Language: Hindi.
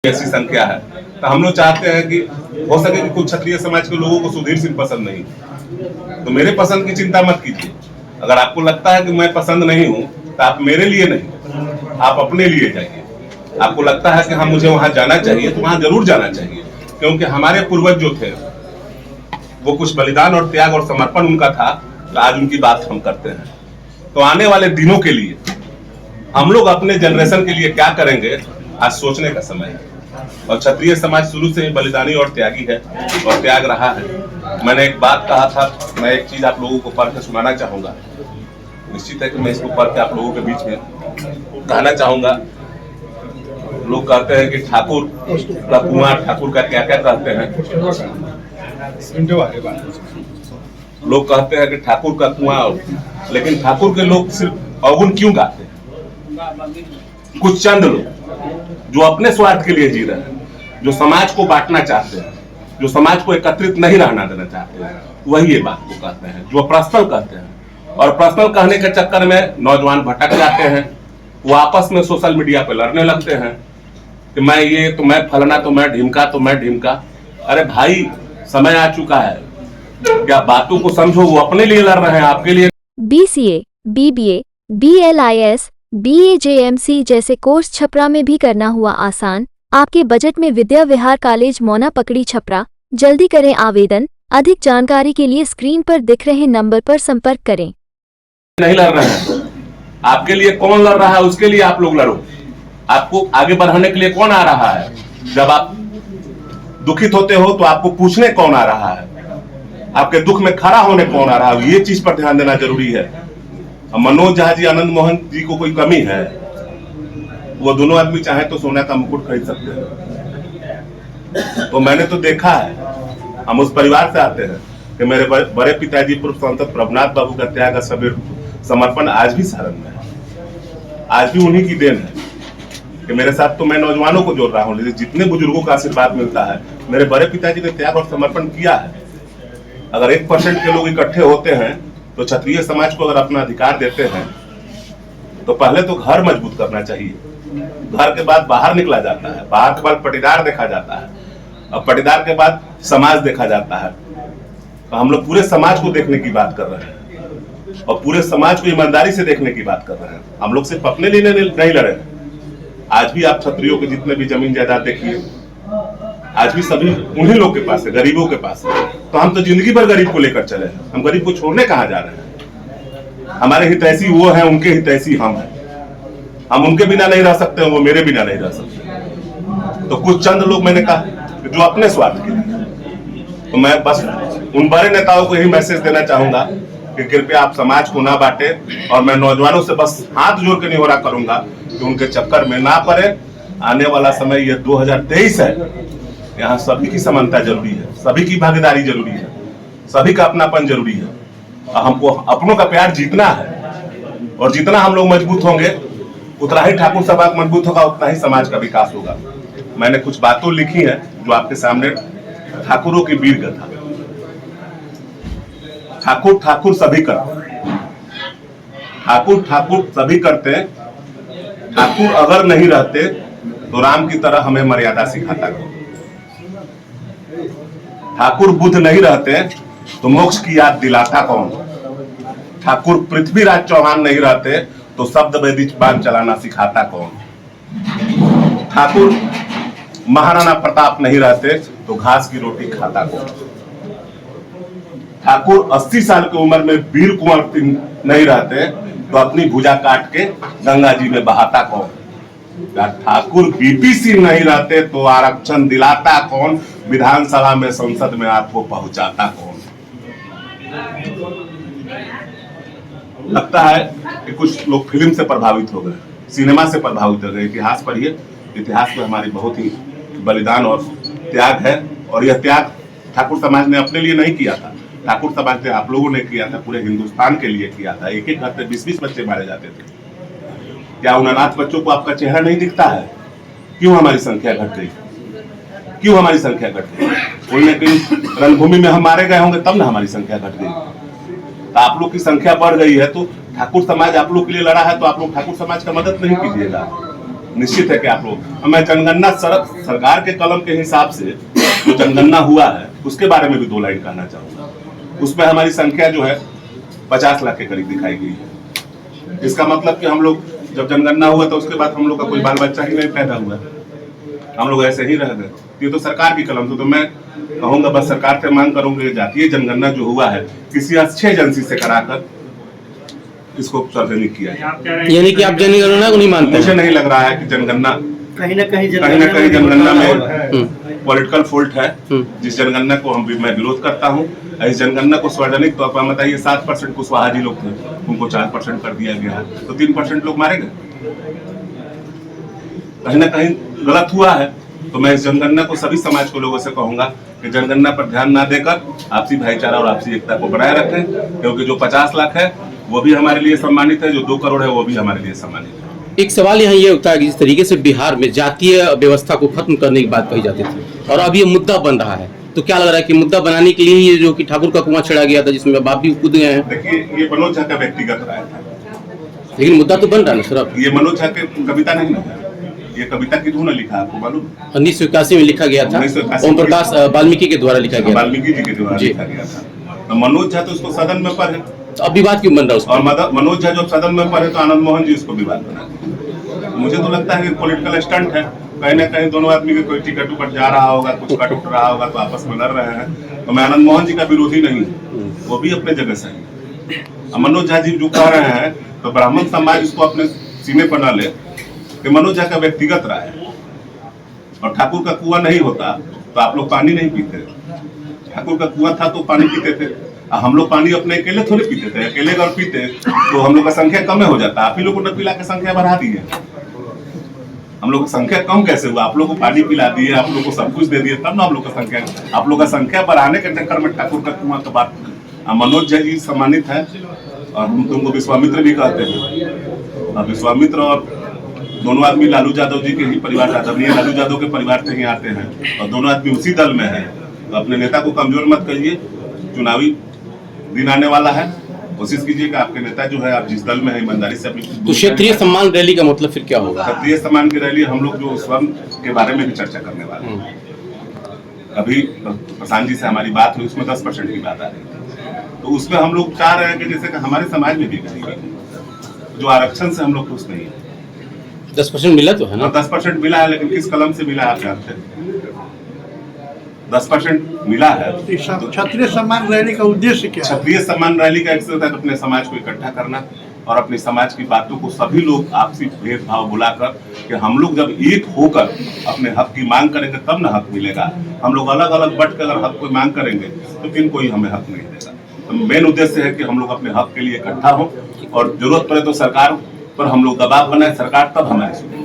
ऐसी संख्या है, तो हम लोग चाहते हैं कि हो सके कि कुछ क्षत्रिय समाज के लोगों को सुधीर सिंह पसंद नहीं, तो मेरे पसंद की चिंता मत कीजिए। अगर आपको लगता है कि मैं पसंद नहीं हूं, तो आप मेरे लिए नहीं, आप अपने लिए जाइए। आपको लगता है कि हाँ मुझे वहां जाना चाहिए, तो वहां जरूर जाना चाहिए, क्योंकि हमारे पूर्वज जो थे वो कुछ बलिदान और त्याग और समर्पण उनका था, तो आज उनकी बात हम करते हैं। तो आने वाले दिनों के लिए हम लोग अपने जनरेशन के लिए क्या करेंगे, आज सोचने का समय है। और क्षत्रिय समाज शुरू से बलिदानी और त्यागी है और त्याग रहा है। मैंने एक बात कहा था, मैं एक चीज आप लोगों को पढ़ के सुनाना चाहूंगा। निश्चित है कि मैं इसको पढ़ के आप लोगों के बीच में कहना चाहूंगा। लोग कहते हैं कि ठाकुर का कुआं, ठाकुर का क्या क्या कहते हैं, लोग कहते हैं कि ठाकुर का कुआं, लेकिन ठाकुर के लोग सिर्फ अवगुण क्यों गाते हैं? कुछ चंद लोग जो अपने स्वार्थ के लिए जी रहे हैं, जो समाज को बांटना चाहते हैं, जो समाज को एकत्रित नहीं रहना देना चाहते हैं, वही ये बात को कहते हैं, जो पर्सनल कहते हैं। और पर्सनल कहने के चक्कर में नौजवान भटक जाते हैं, वो आपस में सोशल मीडिया पे लड़ने लगते हैं कि मैं ये, तो मैं फलना, तो मैं ढिमका, तो मैं ढिमका। अरे भाई, समय आ चुका है, क्या बातों को समझो। वो अपने लिए लड़ रहे हैं, आपके लिए। BCA, BBA, BLIS, BAJMC जैसे कोर्स छपरा में भी करना हुआ आसान। आपके बजट में विद्या विहार कॉलेज मौना पकड़ी छपरा। जल्दी करें आवेदन। अधिक जानकारी के लिए स्क्रीन पर दिख रहे नंबर पर संपर्क करें। नहीं लड़ रहे हैं, आपके लिए कौन लड़ रहा है, उसके लिए आप लोग लड़ो। आपको आगे बढ़ाने के लिए कौन आ रहा है? जब आप दुखित होते हो तो आपको पूछने कौन आ रहा है, आपके दुख में खड़ा होने कौन आ रहा है, ये चीज पर ध्यान देना जरूरी है। मनोज झा जी, आनंद मोहन जी को कोई कमी है? वो दोनों आदमी चाहे तो सोना का मुकुट खरीद सकते हैं। तो मैंने तो देखा है, हम उस परिवार से आते हैं कि मेरे बड़े पिताजी पूर्व सांसद प्रभुनाथ बाबू का त्याग, सबीर, समर्पण आज भी सारण में है। आज भी उन्हीं की देन है कि मेरे साथ तो मैं नौजवानों को जोड़ रहा हूँ, लेकिन जितने बुजुर्गों का आशीर्वाद मिलता है, मेरे बड़े पिताजी ने त्याग और समर्पण किया है। अगर 1% के लोग इकट्ठे होते हैं तो क्षत्रिय समाज को अगर अपना अधिकार देते हैं, तो पहले तो घर मजबूत करना चाहिए। घर के बाद बाहर निकला जाता है, बाहर के बाद पटीदार देखा जाता है, और पटीदार के बाद समाज देखा जाता है। तो हम लोग पूरे समाज को देखने की बात कर रहे हैं और पूरे समाज को ईमानदारी से देखने की बात कर रहे हैं। हम लोग सिर्फ अपने लिए नहीं लड़े। आज भी आप क्षत्रियों के जितने भी जमीन जायदाद देखिए, आज भी सभी उन्हीं लोग के पास है, गरीबों के पास है। तो हम तो जिंदगी भर गरीब को लेकर चले हैं, हम गरीब को छोड़ने कहाँ जा रहे हैं? हमारे हितैषी वो हैं, उनके हितैषी हम हैं। हम उनके बिना नहीं रह सकते, वो मेरे बिना नहीं रह सकते। तो कुछ चंद लोग मैंने कहा जो अपने स्वार्थ के लिए, तो मैं बस उन बड़े नेताओं को यही मैसेज देना चाहूंगा कि कृपया आप समाज को ना बांटे। और मैं नौजवानों से बस हाथ जोड़ के निहोरा करूंगा कि उनके चक्कर में ना पड़े। आने वाला समय ये 2023 है, यहाँ सभी की समानता जरूरी है, सभी की भागीदारी जरूरी है, सभी का अपनापन जरूरी है। हमको अपनों का प्यार जीतना है, और जितना हम लोग मजबूत होंगे उतना ही ठाकुर सभा मजबूत होगा, उतना ही समाज का विकास होगा। मैंने कुछ बातों लिखी है जो आपके सामने, ठाकुरों की वीर गाथा। ठाकुर ठाकुर सभी करते, ठाकुर ठाकुर सभी करते। ठाकुर अगर नहीं रहते तो राम की तरह हमें मर्यादा सिखाता कौन? ठाकुर बुद्ध नहीं रहते तो मोक्ष की याद दिलाता कौन? ठाकुर पृथ्वीराज चौहान नहीं रहते तो शब्द वैदिक बाण चलाना सिखाता कौन? ठाकुर महाराणा प्रताप नहीं रहते तो घास की रोटी खाता कौन? ठाकुर 80 साल की उम्र में वीर कुंवर नहीं रहते तो अपनी भुजा काट के गंगा जी में बहाता कौन? ठाकुर बीपीसी नहीं रहते तो आरक्षण दिलाता कौन? विधानसभा में, संसद में आपको पहुंचाता कौन? लगता है कि कुछ लोग फिल्म से प्रभावित हो गए, सिनेमा से प्रभावित हो गए। इतिहास पढ़िए, इतिहास में हमारी बहुत ही बलिदान और त्याग है। और यह त्याग ठाकुर समाज ने अपने लिए नहीं किया था, ठाकुर समाज ने आप लोगों ने किया था, पूरे हिंदुस्तान के लिए किया था। एक एक घर से 20-20 बच्चे मारे जाते थे। क्या उन अनाथ बच्चों को आपका चेहरा नहीं दिखता है? क्यों हमारी संख्या घट गई? क्यों हमारी संख्या घट गई? कोई ना कहीं रणभूमि में हम मारे गए होंगे, तब ना हमारी संख्या घट गई। तो आप लोग की संख्या बढ़ गई है, तो ठाकुर समाज आप लोग के लिए लड़ा है, तो आप लोग ठाकुर समाज का मदद नहीं कीजिएगा। निश्चित है कि आप लोग, मैं जनगणना सरकार के कलम के हिसाब से जो जनगणना हुआ है उसके बारे में भी 2 लाइन कहना चाहूंगा। उसमें हमारी संख्या जो है 50 लाख के करीब दिखाई गई है। इसका मतलब कि हम लोग जब जनगणना हुआ तो उसके बाद हम लोग का कोई बाल बच्चा ही नहीं पैदा हुआ, हम लोग ऐसे ही रह गए। ये तो सरकार की कलम से, तो मैं कहूंगा बस सरकार से मांग करूंगा जातीय जनगणना जो हुआ है किसी अच्छे एजेंसी से कराकर इसको सार्वजनिक किया जाए। यानी कि आप जनगणना को नहीं मानते? मुझे नहीं लग रहा है कि जनगणना कहीं ना कहीं जनगणना में पॉलिटिकल फॉल्ट है, जिस जनगणना को मैं विरोध करता हूँ। इस जनगणना को सार्वजनिक तौर पर बताइए 7% कुशवाहा जी लोग थे, उनको 4% कर दिया गया है, तो 3% लोग मारे गए। कहीं ना कहीं गलत हुआ है। तो मैं इस जनगणना को सभी समाज के लोगों से कहूंगा कि जनगणना पर ध्यान ना देकर आपसी भाईचारा और आपसी एकता को बनाए रखें, क्योंकि जो 50 लाख है वो भी हमारे लिए सम्मानित है, जो 2 करोड़ है वो भी हमारे लिए सम्मानित है। एक सवाल यहाँ ये उठता है कि जिस तरीके से बिहार में जातीय व्यवस्था को खत्म करने की बात कही जाती थी और अब ये मुद्दा बन रहा है, तो क्या लग रहा है कि मुद्दा बनाने के लिए ये जो कि ठाकुर का कुआं छेड़ा गया था जिसमें आप भी कूद गए हैं? देखिए, ये मनोज झा का व्यक्तिगत राय था, लेकिन मुद्दा तो बन रहा है ना सर। अब ये मनोज झा की कविता नहीं है, ये कविता किन्हों ने लिखा आपको मालूम? 1981 में लिखा गया था, 1981 ओम प्रकाश वाल्मीकि के द्वारा लिखा गया, वाल्मीकि जी के द्वारा लिखा गया था। तो मनोज झा तो उसको सदन में पढ़े, तो अब विवाद क्यों बन रहा है उसका? और मनोज झा जब सदन में पढ़े तो आनंद मोहन जी उसको विवाद बना दिया। मुझे तो लगता है कि पॉलिटिकल स्टंट है, कहीं ना कहीं दोनों आदमी के कोई टिकट उकट जा रहा होगा, कुछ कट उठ रहा होगा, तो आपस में लड़ रहे हैं। तो मैं आनंद मोहन जी का विरोधी नहीं हूँ, वो भी अपने जगह सही है। मनोज झा जी जो कह रहे हैं तो ब्राह्मण समाज इसको अपने सीने पर न ले कि मनोज झा का व्यक्तिगत राय है। और ठाकुर का कुआं नहीं होता तो आप लोग पानी नहीं पीते, ठाकुर का कुआं था तो पानी पीते थे। हम लोग पानी अपने अकेले थोड़ी पीते थे, अकेले अगर पीते तो हम लोग का संख्या कम हो जाता। आप ही लोगों ने पिला के संख्या बढ़ा दी है, हम लोग की संख्या कम कैसे हुआ? आप लोग को पानी पिला दिए, आप लोग को सब कुछ दे दिए, तब ना आप लोग का संख्या बढ़ाने के चक्कर में ठाकुर का कुआं का बात। मनोज झा जी सम्मानित है और हम तुमको विश्वामित्र भी कहते हैं। विश्वामित्र और दोनों आदमी लालू यादव जी के ही परिवार, आदरणीय लालू यादव के परिवार से ही आते हैं और दोनों आदमी उसी दल में है। तो अपने नेता को कमजोर मत करिए, चुनावी दिन आने वाला है, कोशिश कीजिए कि आपके नेता जो है, आप जिस दल में है ईमानदारी से अपनी। तो क्षेत्रीय सम्मान रैली का मतलब फिर क्या होगा? क्षेत्रीय सम्मान की रैली हम लोग जो स्वर्ण के बारे में भी चर्चा करने वाले हैं। अभी प्रशांत जी से हमारी बात हुई, उसमें 10% की बात आ रही है। तो उसमें हम लोग चाह रहे हैं कि जैसे कि हमारे समाज में भी गरीबी जो आरक्षण से हम लोग खुश नहीं है। 10% मिला तो है ना? 10% मिला है, लेकिन किस कलम से मिला है आप जानते हैं? 10% मिला है। क्षत्रिय सम्मान रैली का उद्देश्य क्या है? क्षत्रिय सम्मान रैली का एक अपने समाज को इकट्ठा करना और अपने समाज की बातों को सभी लोग आपसी भेदभाव बुलाकर कि हम लोग जब एक होकर अपने हक की मांग करेंगे तब ना हक मिलेगा। हम लोग अलग अलग बट कर अगर हक की मांग करेंगे तो फिर कोई हमें हक नहीं देगा। तो मेन उद्देश्य है कि हम लोग अपने हक के लिए इकट्ठा हों और जरूरत पड़े तो सरकार पर हम लोग दबाव बनाए, सरकार तब हमारी सुने।